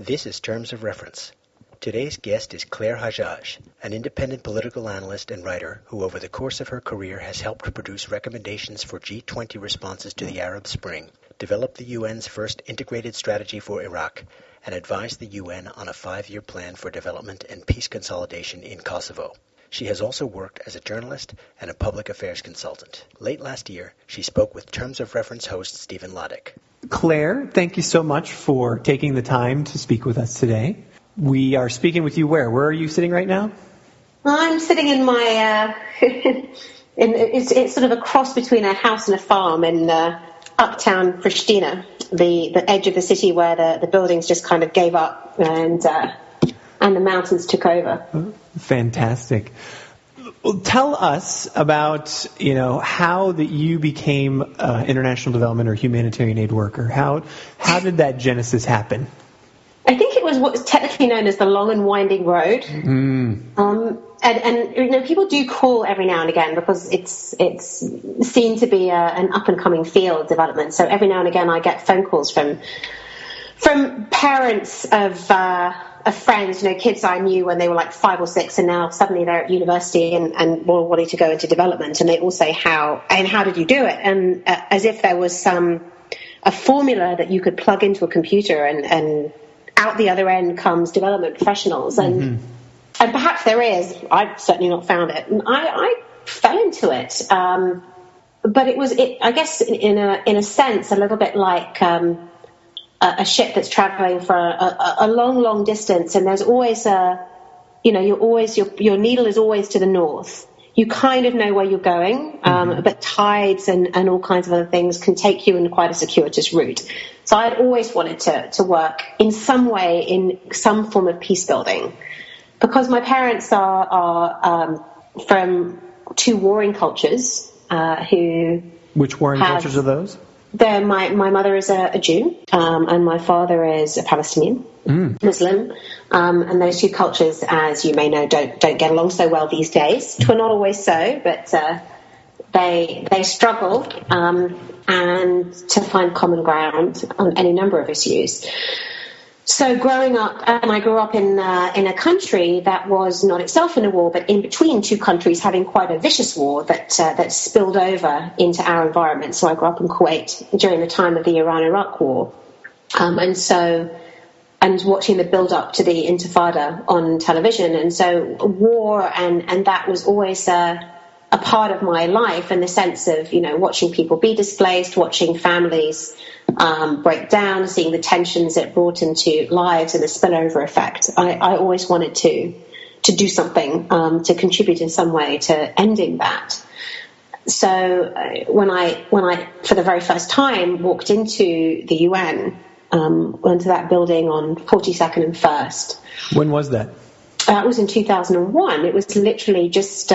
This is Terms of Reference. Today's guest is Claire Hajaj, an independent political analyst and writer who over the course of her career has helped produce recommendations for G20 responses to the Arab Spring, develop the UN's first integrated strategy for Iraq, and advise the UN on a 5-year plan for development and peace consolidation in Kosovo. She has also worked as a journalist and a public affairs consultant. Late last year, she spoke with Terms of Reference host Stephen Loddick. Claire, thank you so much for taking the time to speak with us today. We are speaking with you where? Where are you sitting right now? I'm sitting in my, it's sort of a cross between a house and a farm in uptown Pristina, the edge of the city where the buildings just kind of gave up and the mountains took over. Fantastic. Well, tell us about, how that you became international development or humanitarian aid worker. How did that genesis happen? I think it was what's technically known as the long and winding road. And people do call every now and again because it's seen to be an up and coming field development. So every now and again I get phone calls from parents of friends, kids I knew when they were like 5 or 6, and now suddenly they're at university and wanting to go into development, and they all say how did you do it? And as if there was a formula that you could plug into a computer and out the other end comes development professionals, and perhaps there is. I've certainly not found it, and I fell into it. But it was, I guess, in a sense, a little bit like a ship that's traveling for a long, long distance, and there's always your needle is always to the north. You kind of know where you're going, but tides and all kinds of other things can take you in quite a circuitous route. So I had always wanted to work in some way in some form of peace building, because my parents are from 2 warring cultures who. Which warring cultures are those? My mother is a Jew, and my father is a Palestinian Muslim, and those 2 cultures, as you may know, don't get along so well these days. We're not always so, but they struggle and to find common ground on any number of issues. So growing up, and I grew up in a country that was not itself in a war, but in between 2 countries having quite a vicious war that spilled over into our environment. So I grew up in Kuwait during the time of the Iran-Iraq war, and watching the build-up to the Intifada on television. And so war and that was always a part of my life, in the sense of watching people be displaced, watching families break down, seeing the tensions it brought into lives and the spillover effect. I always wanted to do something to contribute in some way to ending that. So when I for the very first time walked into the UN, went to that building on 42nd and 1st. When was that? It was in 2001. It was literally just.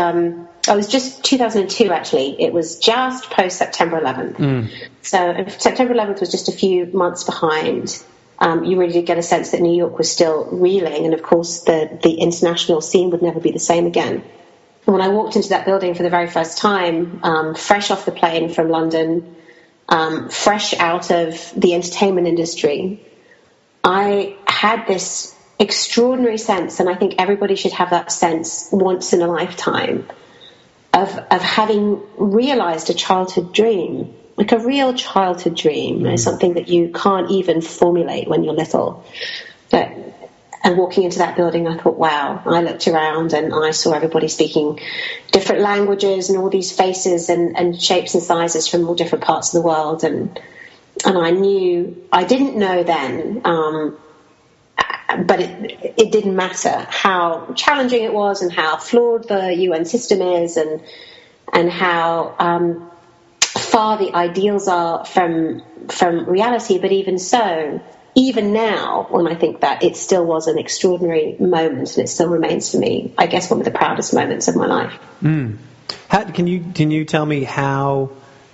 It was just 2002, actually. It was just post-September 11th. So September 11th was just a few months behind. You really did get a sense that New York was still reeling, and of course the international scene would never be the same again. And when I walked into that building for the very first time, fresh off the plane from London, fresh out of the entertainment industry, I had this extraordinary sense, and I think everybody should have that sense once in a lifetime, of having realized a childhood dream, like a real childhood dream, something that you can't even formulate when you're little. And walking into that building, I thought, wow. I looked around and I saw everybody speaking different languages and all these faces and shapes and sizes from all different parts of the world. And I didn't know then, but it didn't matter how challenging it was and how flawed the UN system is and how far the ideals are from reality. But even so, even now, when I think that, it still was an extraordinary moment, and it still remains for me, I guess, one of the proudest moments of my life. Can you tell me how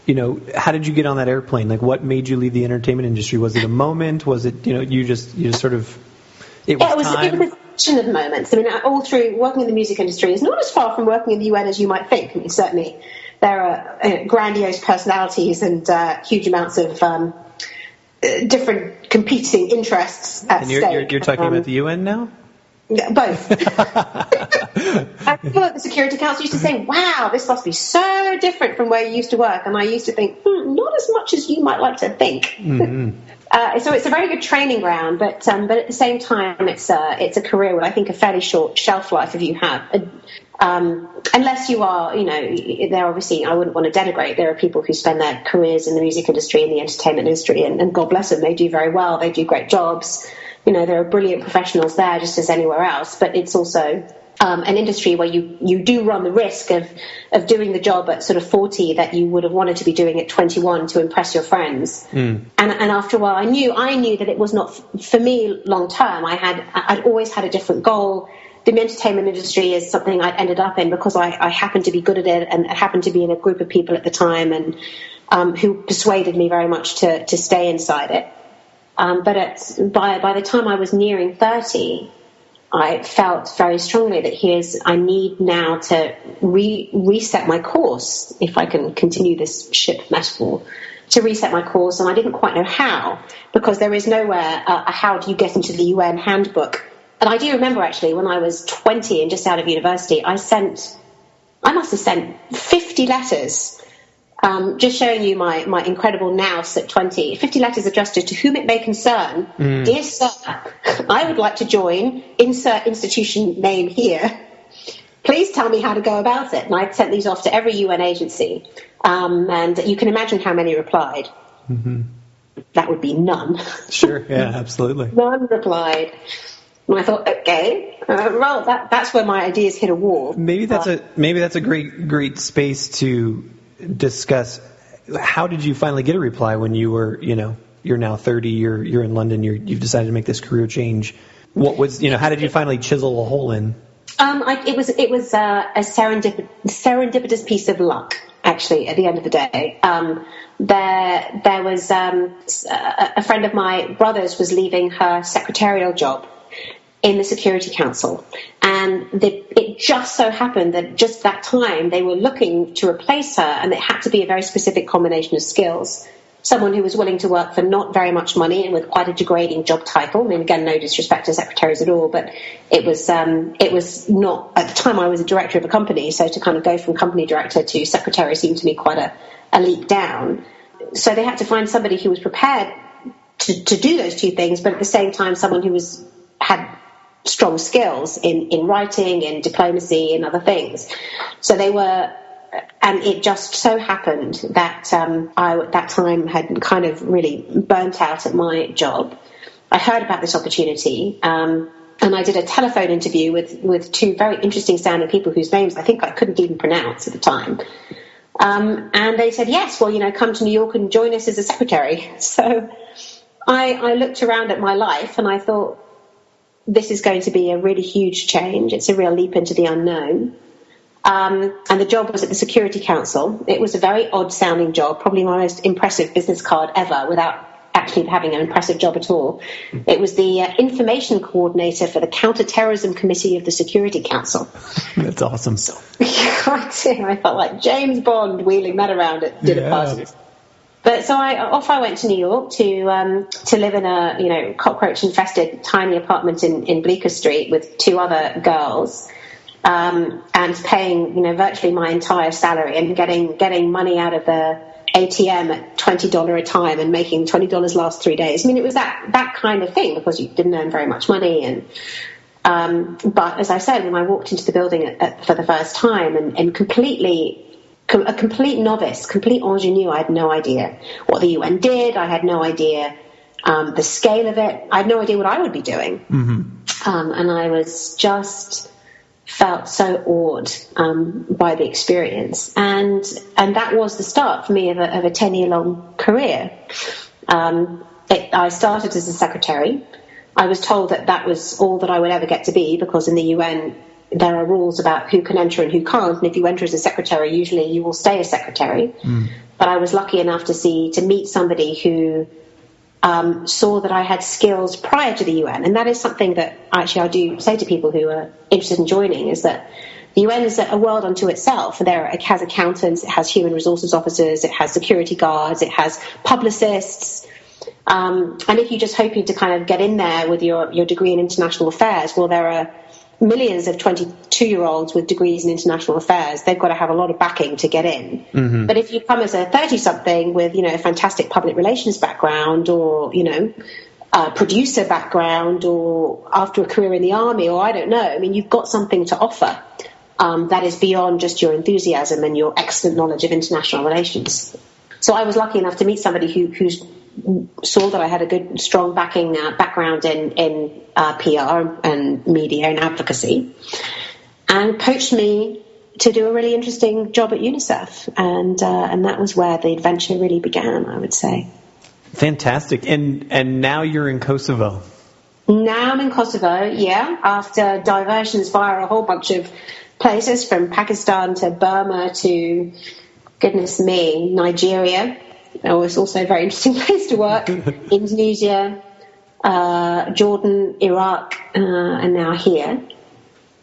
did you get on that airplane? Like, what made you leave the entertainment industry? Was it a moment? Was it you just sort of? It was a succession of moments. I mean, all through working in the music industry is not as far from working in the UN as you might think. I mean, certainly there are grandiose personalities and huge amounts of different competing interests at stake. And you're talking about the UN now? Both. I feel like the Security Council used to say, wow, this must be so different from where you used to work. And I used to think, not as much as you might like to think. Mm-hmm. So it's a very good training ground, but at the same time, it's a career with, I think, a fairly short shelf life if you have. Unless you are, there obviously, I wouldn't want to denigrate. There are people who spend their careers in the music industry and the entertainment industry, and God bless them, they do very well. They do great jobs. There are brilliant professionals there just as anywhere else, but it's also an industry where you do run the risk of doing the job at sort of 40 that you would have wanted to be doing at 21 to impress your friends. And after a while, I knew that it was not for me long term. I'd always had a different goal. The entertainment industry is something I'd ended up in because I happened to be good at it and happened to be in a group of people at the time and who persuaded me very much to stay inside it. But by the time I was nearing 30, I felt very strongly that I need now to reset my course, if I can continue this ship metaphor, to reset my course, and I didn't quite know how, because there is nowhere how do you get into the UN handbook. And I do remember, actually, when I was 20 and just out of university, I must have sent 50 letters, just showing you my incredible nous at 20. 50 letters addressed to whom it may concern. Dear sir, I would like to join, insert institution name here. Please tell me how to go about it. And I sent these off to every UN agency. And you can imagine how many replied. Mm-hmm. That would be none. Sure, yeah, absolutely. None replied. And I thought, okay, well, that's where my ideas hit a wall. Maybe that's a great space to discuss. How did you finally get a reply when you were, you're now 30, you're in London, you've decided to make this career change? What was, how did you finally chisel a hole in? It was a serendipitous piece of luck, actually, at the end of the day. There was a friend of my brother's was leaving her secretarial job in the Security Council, and it just so happened that just that time they were looking to replace her, and it had to be a very specific combination of skills. Someone who was willing to work for not very much money and with quite a degrading job title. I mean, again, no disrespect to secretaries at all, but it was not, at the time I was a director of a company, so to kind of go from company director to secretary seemed to me quite a leap down. So they had to find somebody who was prepared to do those two things, but at the same time someone who had strong skills in writing, in diplomacy, and other things. So they were, and it just so happened that I at that time had kind of really burnt out at my job. I heard about this opportunity, and I did a telephone interview with two very interesting sounding people whose names I think I couldn't even pronounce at the time. And they said, yes, well, come to New York and join us as a secretary. So I looked around at my life and I thought, this is going to be a really huge change. It's a real leap into the unknown. And the job was at the Security Council. It was a very odd-sounding job, probably my most impressive business card ever, without actually having an impressive job at all. It was the information coordinator for the Counterterrorism Committee of the Security Council. That's awesome. So, I felt like James Bond wheeling that around at dinner parties. But so I went to New York to live in a cockroach-infested tiny apartment in Bleecker Street with two other girls, and paying virtually my entire salary and getting money out of the ATM at $20 a time and making $20 last 3 days. I mean, it was that kind of thing because you didn't earn very much money. And but as I said, when I walked into the building for the first time and a complete novice, complete ingenue. I had no idea what the UN did. I had no idea the scale of it. I had no idea what I would be doing. Mm-hmm. And I was just felt so awed by the experience. And that was the start for me of a 10-year-long career. I started as a secretary. I was told that was all that I would ever get to be because in the UN there are rules about who can enter and who can't, and if you enter as a secretary, usually you will stay a secretary. But I was lucky enough to meet somebody who saw that I had skills prior to the UN, and that is something that actually I do say to people who are interested in joining, is that the UN is a world unto itself. It has accountants, it has human resources officers, it has security guards, it has publicists, And if you're just hoping to kind of get in there with your degree in international affairs, well, there are millions of 22-year-olds with degrees in international affairs. They've got to have a lot of backing to get in. Mm-hmm. But if you come as a 30-something with, a fantastic public relations background, or, a producer background, or after a career in the army, or I don't know, I mean, you've got something to offer that is beyond just your enthusiasm and your excellent knowledge of international relations. So I was lucky enough to meet somebody who saw that I had a good, strong background in PR and media and advocacy, and poached me to do a really interesting job at UNICEF. And that was where the adventure really began, I would say. Fantastic. And now you're in Kosovo. Now I'm in Kosovo, yeah, after diversions via a whole bunch of places, from Pakistan to Burma to, goodness me, Nigeria. It was also a very interesting place to work. Indonesia, Jordan, Iraq, and now here.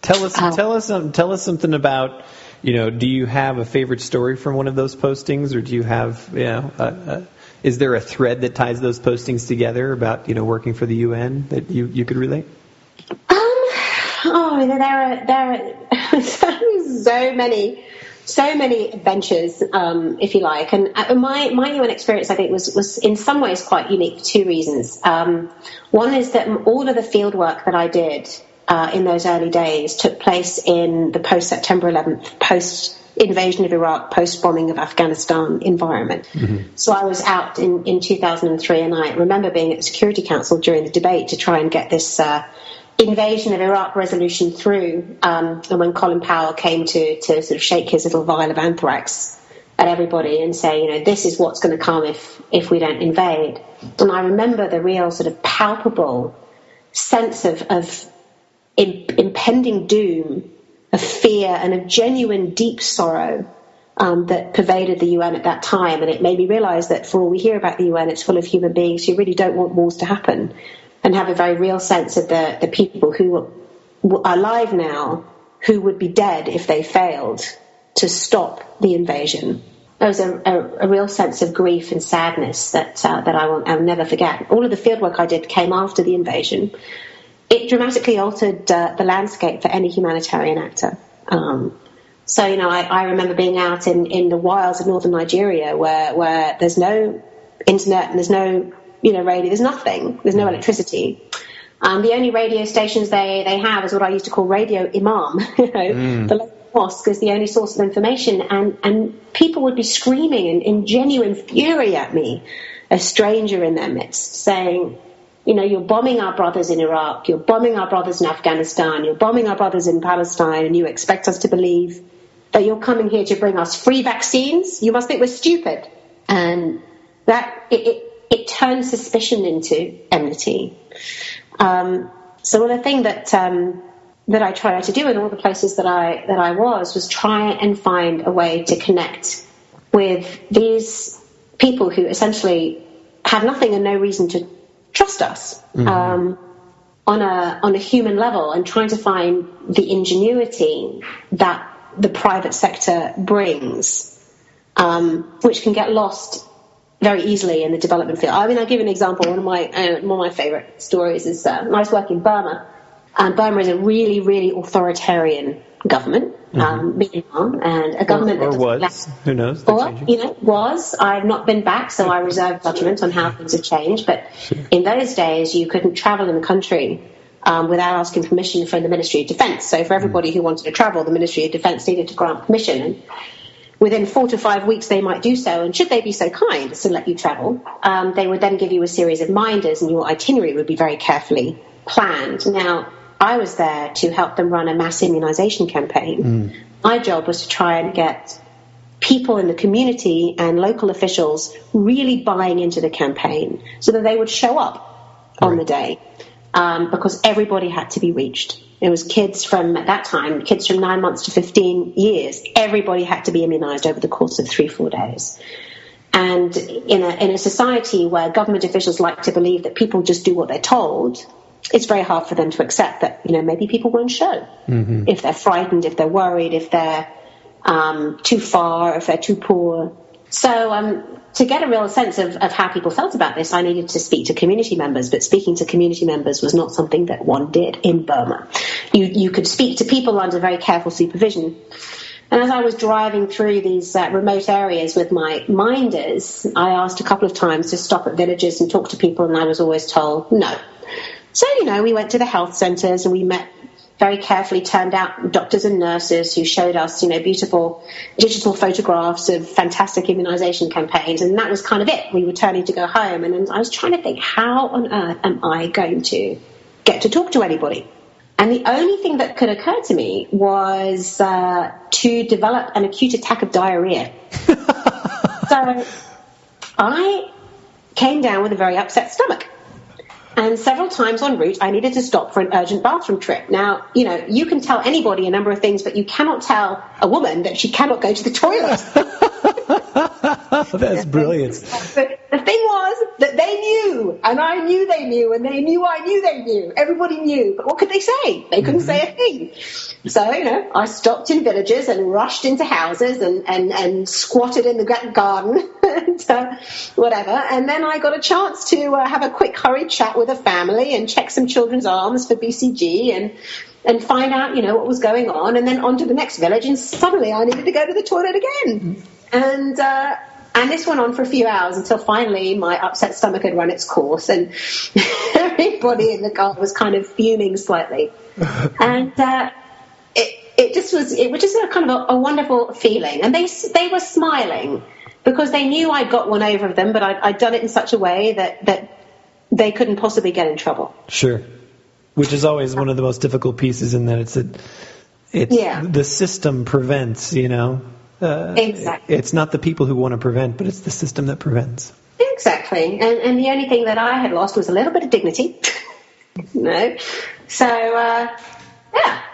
Tell us something about, do you have a favorite story from one of those postings, or do you have, is there a thread that ties those postings together about, working for the UN that you could relate? There are so many adventures, if you like. And my UN experience, I think, was in some ways quite unique for two reasons. One is that all of the field work that I did in those early days took place in the post-September 11th, post-invasion of Iraq, post-bombing of Afghanistan environment. Mm-hmm. So I was out in 2003, and I remember being at the Security Council during the debate to try and get this invasion of Iraq resolution through, and when Colin Powell came to sort of shake his little vial of anthrax at everybody and say, this is what's going to come if we don't invade. And I remember the real sort of palpable sense of impending doom, of fear, and of genuine deep sorrow that pervaded the UN at that time. And it made me realize that for all we hear about the UN, it's full of human beings who really don't want wars to happen, and have a very real sense of the people who are alive now who would be dead if they failed to stop the invasion. There was a real sense of grief and sadness that I'll never forget. All of the fieldwork I did came after the invasion. It dramatically altered the landscape for any humanitarian actor. So, I remember being out in the wilds of northern Nigeria where there's no internet and there's no radio, there's nothing, there's no electricity. The only radio stations they have is what I used to call Radio Imam. The local mosque is the only source of information, and people would be screaming in genuine fury at me, a stranger in their midst, saying, you're bombing our brothers in Iraq, you're bombing our brothers in Afghanistan, you're bombing our brothers in Palestine, and you expect us to believe that you're coming here to bring us free vaccines? You must think we're stupid. And that it turns suspicion into enmity. So the thing that I tried to do in all the places that I was try and find a way to connect with these people who essentially have nothing and no reason to trust us, on a human level, and trying to find the ingenuity that the private sector brings, which can get lost very easily in the development field. I mean, I'll give you an example. One of my favorite stories is when I was working in Burma. Burma is a really, really authoritarian government, and a government or was. Who knows? Was. I've not been back, so I reserve judgment on how things have changed. But in those days, you couldn't travel in the country without asking permission from the Ministry of Defence. So for everybody who wanted to travel, the Ministry of Defence needed to grant permission. And within 4 to 5 weeks, they might do so. And should they be so kind as to let you travel, they would then give you a series of minders, and your itinerary would be very carefully planned. Now, I was there to help them run a mass immunization campaign. My job was to try and get people in the community and local officials really buying into the campaign so that they would show up on the day, because everybody had to be reached. It was kids from 9 months to 15 years. Everybody had to be immunized over the course of 3-4 days. And in a society where government officials like to believe that people just do what they're told, it's very hard for them to accept that, maybe people won't show. If they're frightened, if they're worried, if they're too far, if they're too poor. So to get a real sense of how people felt about this, I needed to speak to community members, but speaking to community members was not something that one did in Burma. You could speak to people under very careful supervision. And as I was driving through these remote areas with my minders, I asked a couple of times to stop at villages and talk to people, and I was always told no. So, we went to the health centres and we met very carefully turned out doctors and nurses who showed us, beautiful digital photographs of fantastic immunisation campaigns, and that was kind of it. We were turning to go home, and I was trying to think, how on earth am I going to get to talk to anybody? And the only thing that could occur to me was to develop an acute attack of diarrhea. So I came down with a very upset stomach. And several times en route, I needed to stop for an urgent bathroom trip. Now, you can tell anybody a number of things, but you cannot tell a woman that she cannot go to the toilet. That's brilliant. The thing was that they knew, and I knew they knew, and they knew I knew they knew. Everybody knew. But what could they say? They couldn't say a thing. So, I stopped in villages and rushed into houses and squatted in the garden and whatever. And then I got a chance to have a quick hurried chat with a family and check some children's arms for BCG and find out, what was going on, and then on to the next village, and suddenly I needed to go to the toilet again. And this went on for a few hours until finally my upset stomach had run its course, and everybody in the car was kind of fuming slightly. And it was just a kind of a wonderful feeling. And they were smiling because they knew I'd got one over them, but I'd done it in such a way that they couldn't possibly get in trouble. Sure. Which is always one of the most difficult pieces, in that it's the system prevents, Exactly. It's not the people who want to prevent, but it's the system that prevents. Exactly. And the only thing that I had lost was a little bit of dignity. So,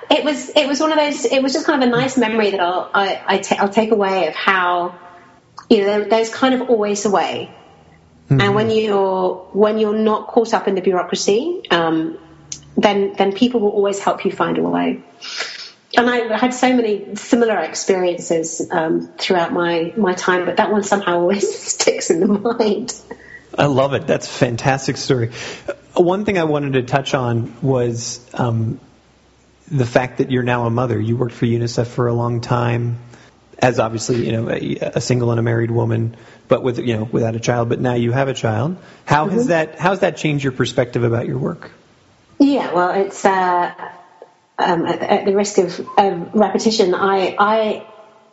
it was one of those, it was just kind of a nice memory that I'll take away of how, there's kind of always a way. Mm-hmm. And when you're not caught up in the bureaucracy, then people will always help you find a way. And I had so many similar experiences throughout my time, but that one somehow always sticks in the mind. I love it. That's a fantastic story. One thing I wanted to touch on was the fact that you're now a mother. You worked for UNICEF for a long time, as obviously a single and a married woman, but without a child. But now you have a child. How has that changed your perspective about your work? Yeah, well, it's at the risk of repetition, I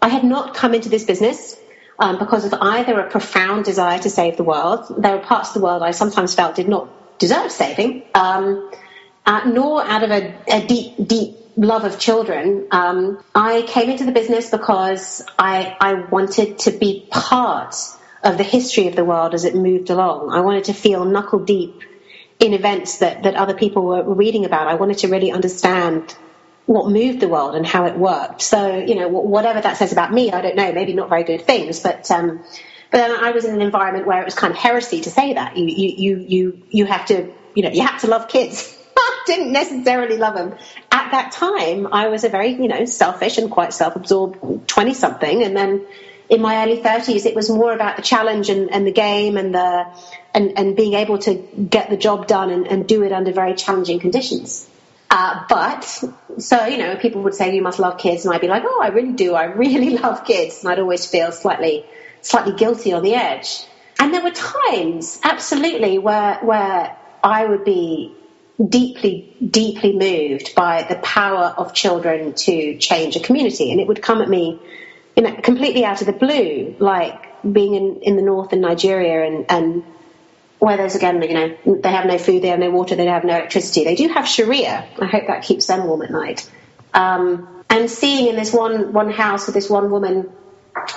had not come into this business because of either a profound desire to save the world. There were parts of the world I sometimes felt did not deserve saving, nor out of a deep, deep love of children. I came into the business because I wanted to be part of the history of the world as it moved along. I wanted to feel knuckle deep in events that other people were reading about. I wanted to really understand what moved the world and how it worked. So, whatever that says about me, I don't know, maybe not very good things, but then I was in an environment where it was kind of heresy to say that. You have to, you have to love kids. I didn't necessarily love them. At that time, I was a very, selfish and quite self-absorbed 20-something, and then in my early 30s, it was more about the challenge and the game and being able to get the job done and do it under very challenging conditions. So, people would say, you must love kids. And I'd be like, oh, I really do. I really love kids. And I'd always feel slightly guilty on the edge. And there were times, absolutely, where I would be deeply, deeply moved by the power of children to change a community. And it would come at me completely out of the blue, like being in the north in Nigeria and where there's, again, they have no food, they have no water, they have no electricity. They do have Sharia. I hope that keeps them warm at night. And seeing in this one house with this one woman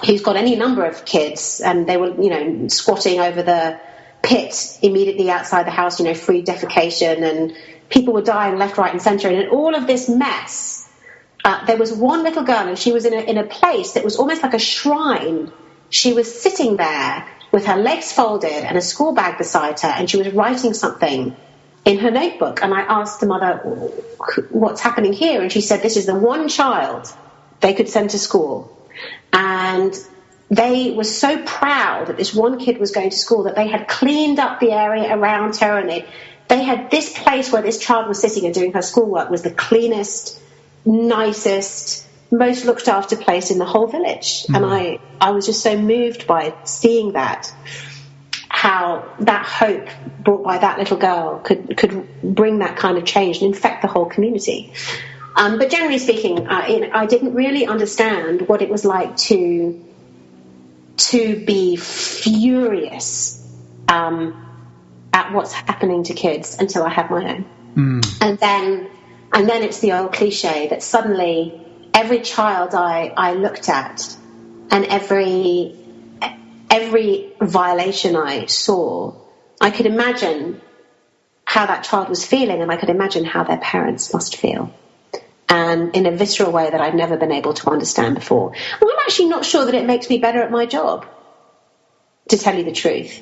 who's got any number of kids, and they were, squatting over the pit immediately outside the house, free defecation, and people were dying left, right, and centre. And in all of this mess, there was one little girl, and she was in a place that was almost like a shrine. She was sitting there with her legs folded and a school bag beside her, and she was writing something in her notebook. And I asked the mother, what's happening here? And she said, this is the one child they could send to school. And they were so proud that this one kid was going to school that they had cleaned up the area around her, and they had this place where this child was sitting and doing her schoolwork was the cleanest, nicest, most looked after place in the whole village. And I was just so moved by seeing that, how that hope brought by that little girl could bring that kind of change and infect the whole community. But generally speaking, I didn't really understand what it was like to be furious at what's happening to kids until I had my own. And then it's the old cliche that suddenly every child I looked at and every violation I saw, I could imagine how that child was feeling, and I could imagine how their parents must feel. And in a visceral way that I'd never been able to understand before. Well, I'm actually not sure that it makes me better at my job, to tell you the truth.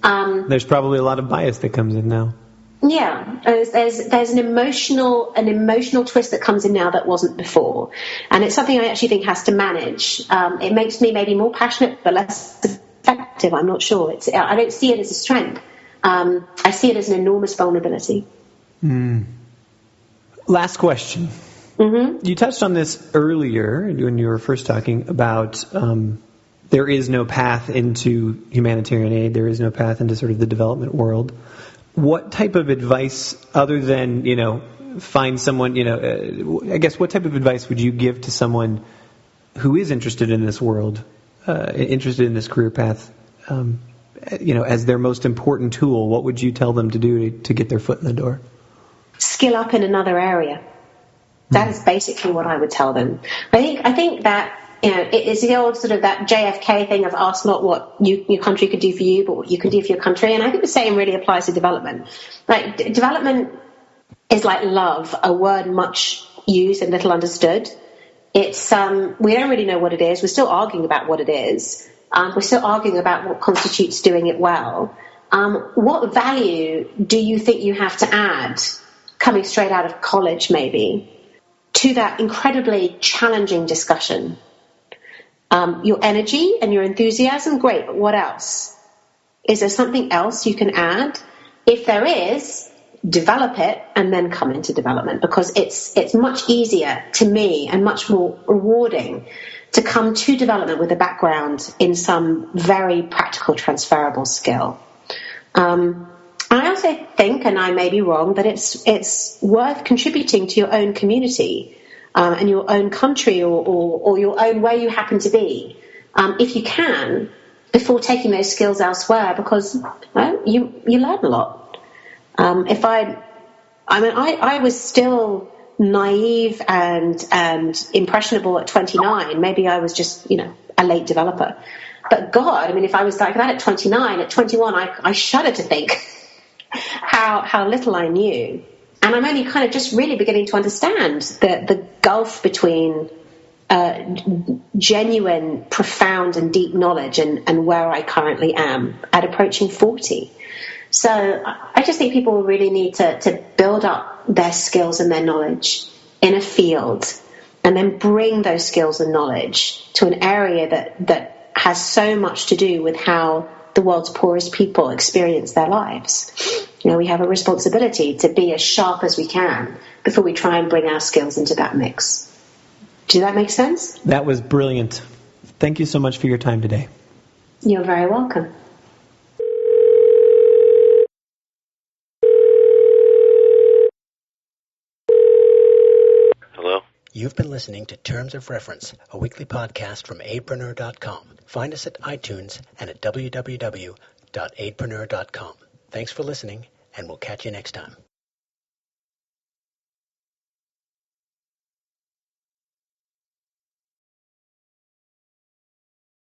There's probably a lot of bias that comes in now. Yeah, there's an emotional twist that comes in now that wasn't before, and it's something I actually think has to manage. It makes me maybe more passionate but less effective. I'm not sure. I don't see it as a strength. I see it as an enormous vulnerability. Last question. Mm-hmm. You touched on this earlier when you were first talking about there is no path into humanitarian aid. There is no path into sort of the development world. What type of advice, other than, find someone, I guess what type of advice would you give to someone who is interested in this world, interested in this career path, as their most important tool? What would you tell them to do to get their foot in the door? Skill up in another area. That is basically what I would tell them. I think that it's the old sort of that JFK thing of ask not what your country could do for you, but what you can do for your country. And I think the same really applies to development. Like development is like love, a word much used and little understood. It's we don't really know what it is. We're still arguing about what it is. We're still arguing about what constitutes doing it well. What value do you think you have to add, coming straight out of college maybe, to that incredibly challenging discussion? Your energy and your enthusiasm, great, but what else? Is there something else you can add? If there is, develop it and then come into development, because it's much easier to me and much more rewarding to come to development with a background in some very practical, transferable skill. I also think, and I may be wrong, that it's worth contributing to your own community and your own country or your own where you happen to be, if you can, before taking those skills elsewhere, because you learn a lot. I was still naive and impressionable at 29. Maybe I was just, a late developer. But God, if I was like that at 29, at 21, I shudder to think how little I knew. And I'm only kind of just really beginning to understand the gulf between genuine, profound and deep knowledge and where I currently am at approaching 40. So I just think people really need to build up their skills and their knowledge in a field and then bring those skills and knowledge to an area that has so much to do with how the world's poorest people experience their lives. We have a responsibility to be as sharp as we can before we try and bring our skills into that mix. Does that make sense? That was brilliant. Thank you so much for your time today. You're very welcome. Hello? You've been listening to Terms of Reference, a weekly podcast from aidpreneur.com. Find us at iTunes and at www.aidpreneur.com. Thanks for listening, and we'll catch you next time.